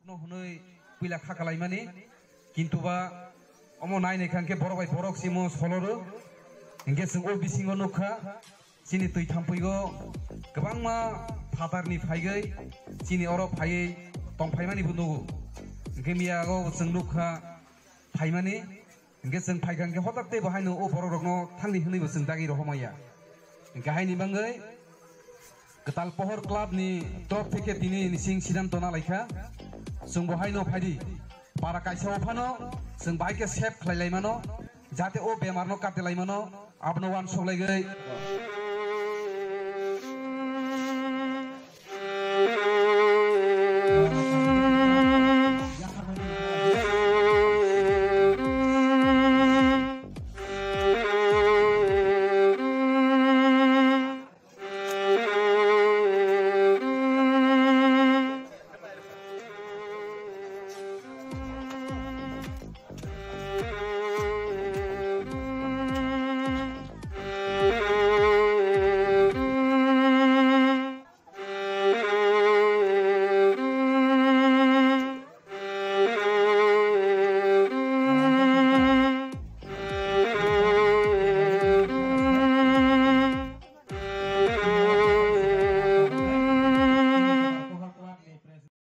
no hunoi pila khakalai mani kintu ba omo nai nei khanke borok bai borok simo soloro engge sing o bisingo nokha sini tui thampuigo gobangma phatarni phaigai sini oro phaiei tongphaimani bunugo engge miyago sing nokha phaimani engge sing phaikangke hotakte bahaino o borok rokno thangni hni bo sing dagi rohmaya engge haini bangai Ketal Pohor Club ni top থেকে তিনি নিসিং সিদ্ধান্ত না লাইখা जों बहायनो फायदि para kaisa ofano जों बाइके सेफ खालायलायमानो जाहाथे ओ बेमारनो काटेलायमानो आपनो वान सलायगै